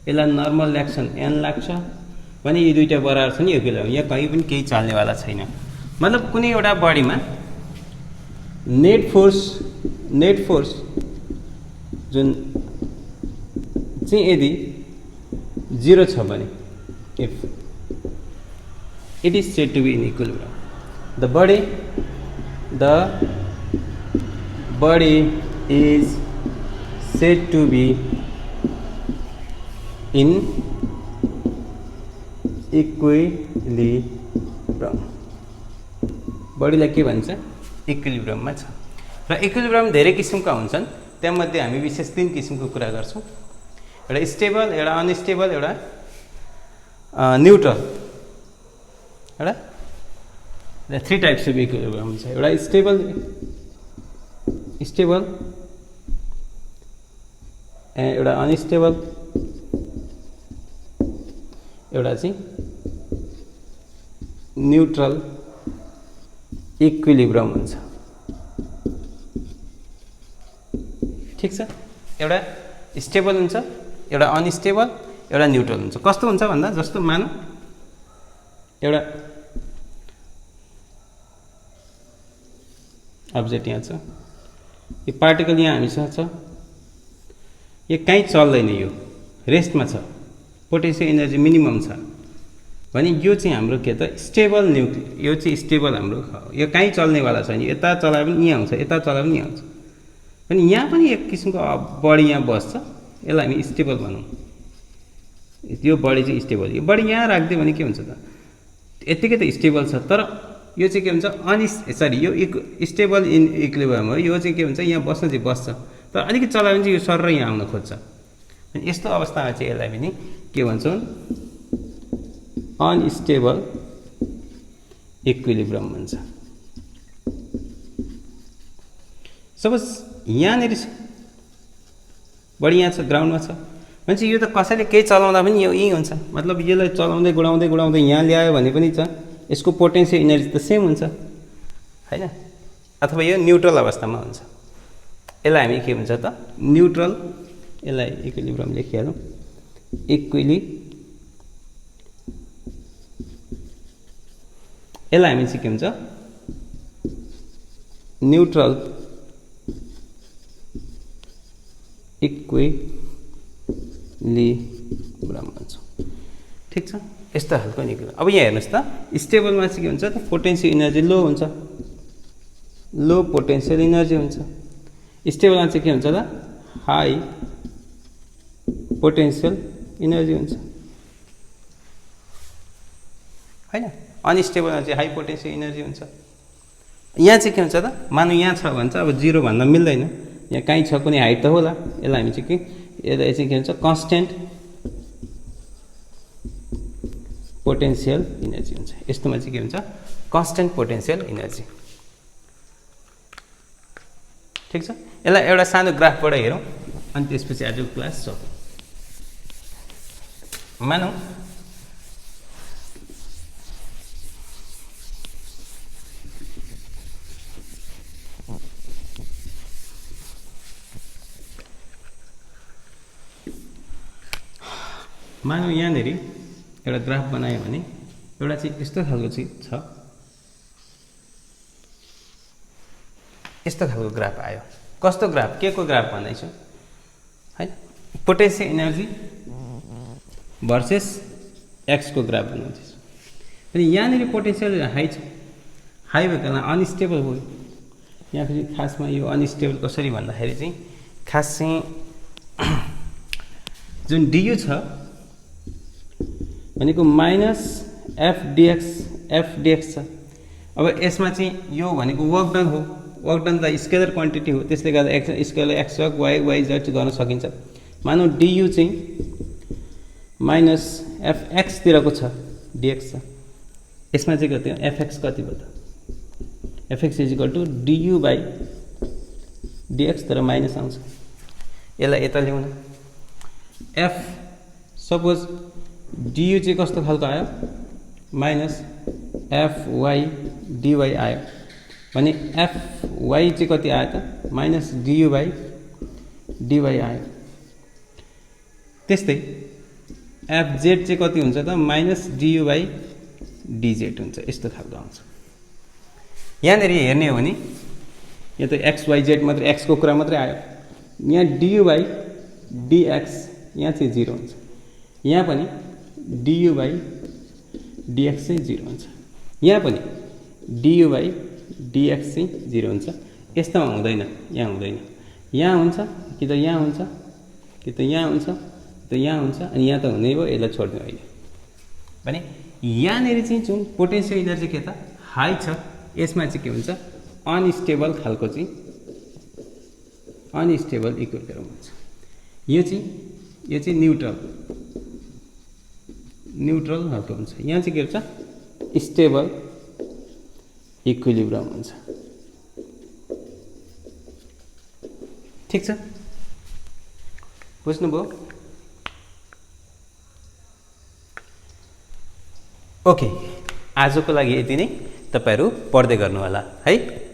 यसलाई नर्मल एक्सन n लाग्छ भने यी दुईटा बराबर छ नि इक्विलिब्रियम। यहाँ कहीँ पनि केही चल्नेवाला छैन। मतलब कुनै एउटा बडीमा नेट फोर्स जुन चाहिँ यदि 0 छ भने, if it is said to be in equilibrium, the body is said to be in equilibrium। बडीलाई के भन्छ? इक्विलिब्रियममा छ। र इक्विलिब्रियम धेरै किसिमका हुन्छन्, त्यसमध्ये हामी विशेष 3 किसिमको कुरा गर्छौँ। एउटा स्टेबल, एउटा अनस्टेबल, एउटा न्युट्रल। एउटा 3 टाइप्स अफ इक्विलिब्रियम हुन्छ। एउटा स्टेबल, एउटा अनस्टेबल, एउटा चाहिँ न्युट्रल इक्विलिब्रियम हुन्छ। ठिक छ, एउटा स्टेबल हुन्छ, एउटा अनस्टेबल, एउटा न्युट्रल हुन्छ। कस्तो हुन्छ भन्दा, जस्तो मानौँ एउटा अब्जेक्ट यहाँ छ, यो पार्टिकल यहाँ हामीसँग छ, यो कहीँ चल्दैन, यो रेस्टमा छ, पोटेन्सियल इनर्जी मिनिमम छ भने यो चाहिँ हाम्रो के त स्टेबल यो चाहिँ स्टेबल हाम्रो, यो कहीँ चल्नेवाला छैन। यता चलाए पनि यहाँ हुन्छ, यता चलाए पनि यहाँ हुन्छ। अनि यहाँ पनि एक किसिमको बडी यहाँ बस्छ, यसलाई हामी स्टेबल भनौँ। यो बडी चाहिँ स्टेबल, यो बडी यहाँ राखिदियो भने के हुन्छ त, यत्तिकै त स्टेबल छ। तर यो चाहिँ के हुन्छ, यो स्टेबल इन इक्विलिब्रियम हो। यो चाहिँ के हुन्छ, यहाँ बस्न चाहिँ बस्छ, तर अलिकति चलायो भने चाहिँ यो सर यहाँ आउन खोज्छ। अनि यस्तो अवस्थामा चाहिँ यसलाई पनि के भन्छौँ, अनस्टेबल इक्विलिब्रियम भन्छ। सपोज यहाँनिर छ बडी, यहाँ छ ग्राउन्डमा छ भने चाहिँ यो त कसैले केही चलाउँदा पनि यो यहीँ हुन्छ। मतलब यसलाई चलाउँदै गुडाउँदै यहाँ ल्यायो भने पनि छ, यसको पोटेन्सियल इनर्जी त सेम हुन्छ हैन। अथवा यो न्युट्रल अवस्थामा हुन्छ। यसलाई हामी के भन्छ त, न्युट्रल, यसलाई इक्विलिब्रियम लेखिहालौँ। यसलाई हामी चाहिँ के भन्छ, न्युट्रल इक्विलिब्रियम भन्छौँ। ठिक छ, यस्तो खालको निक्ल्यो। अब यहाँ हेर्नुहोस् त, स्टेबलमा चाहिँ के हुन्छ त, पोटेन्सियल इनर्जी लो हुन्छ, लो पोटेन्सियल इनर्जी हुन्छ। स्टेबलमा चाहिँ के हुन्छ त, हाई पोटेन्सियल इनर्जी हुन्छ हैन। अनस्टेबलमा चाहिँ हाई पोटेन्सियल इनर्जी हुन्छ। यहाँ चाहिँ के हुन्छ त, मानौँ यहाँ छ भने चाहिँ अब 0 भन्न मिल्दैन, यहाँ कहीँ छ, कुनै हाइट त होला। यसलाई हामी चाहिँ के, यसलाई चाहिँ के भन्छ, कन्स्टेन्ट पोटेन्सियल इनर्जी हुन्छ। यस्तोमा चाहिँ के हुन्छ, कन्स्टेन्ट पोटेन्सियल इनर्जी। ठिक छ, यसलाई एउटा सानो ग्राफबाट हेरौँ अनि त्यसपछि आजको क्लास सकौँ। मानौँ मानौँ यहाँनिर एउटा ग्राफ बनायो भने एउटा चाहिँ यस्तो खालको चाहिँ छ, यस्तो खालको ग्राफ आयो। कस्तो ग्राफ, के को ग्राफ भन्दैछु है, पोटेन्सियल एनर्जी भर्सेस एक्स को ग्राफ बनाउँदैछु। अनि यहाँनिर पोटेन्सियल हाई छ, हाई भएको कारण अनस्टेबल भयो। यहाँ फेरि खासमा यो अनस्टेबल कसरी भन्दाखेरि चाहिँ खास चाहिँ जुन डियु छ भनेको माइनस एफ डिएक्स छ। अब यसमा चाहिँ यो भनेको वर्क डन हो, वर्क डन त स्केलर क्वान्टिटी हो, त्यसले गर्दा X scalar X work Y Z गर्न सकिन्छ। मानौँ डियु चाहिँ माइनस एफ एक्सतिरको छ, डिएक्स छ, यसमा चाहिँ कति हो, एफएक्स कति भयो त, FX is equal to du by dx, तर माइनस आउँछ। यसलाई यता ल्याउन, एफ सपोज डियु चाहिँ कस्तो खालको आयो, माइनस एफ वाइ डिवाई आयो भने एफ वाइ चाहिँ कति आयो त, माइनस डियु बाई डिवाई आयो। त्यस्तै एफ जेड चाहिँ कति हुन्छ त, माइनस डियु बाई डिजेड हुन्छ, यस्तो खालको आउँछ। यहाँनिर हेर्ने हो भने यो त एक्स वाइ जेड मात्रै, एक्सको कुरा मात्रै आयो। यहाँ डियु बाई डिएक्स यहाँ चाहिँ 0 हुन्छ, यहाँ पनि डियु बाई डिएक्स चाहिँ 0 हुन्छ, यहाँ पनि डियु बाई डिएक्स चाहिँ 0 हुन्छ। यस्तोमा हुँदैन, यहाँ हुँदैन, यहाँ हुन्छ कि त यहाँ हुन्छ, कि त यहाँ हुन्छ, त यहाँ हुन्छ, अनि यहाँ त हुनै भयो, यसलाई छोड्दिउँ अहिले भने। यहाँनिर चाहिँ जुन पोटेन्सियल इनर्जी के त हाई छ, यसमा चाहिँ के हुन्छ, अनस्टेबल खालको चाहिँ अनस्टेबल इक्विलिब्रियम हुन्छ। यो चाहिँ न्युट्रल खालको हुन्छ। यहाँ चाहिँ के हुन्छ, स्टेबल इक्विलिब्रियम हुन्छ। ठिक छ, बुझ्नुभयो? ओके, आजको लागि यति नै, तपाईहरु पढ्दै गर्नु होला है।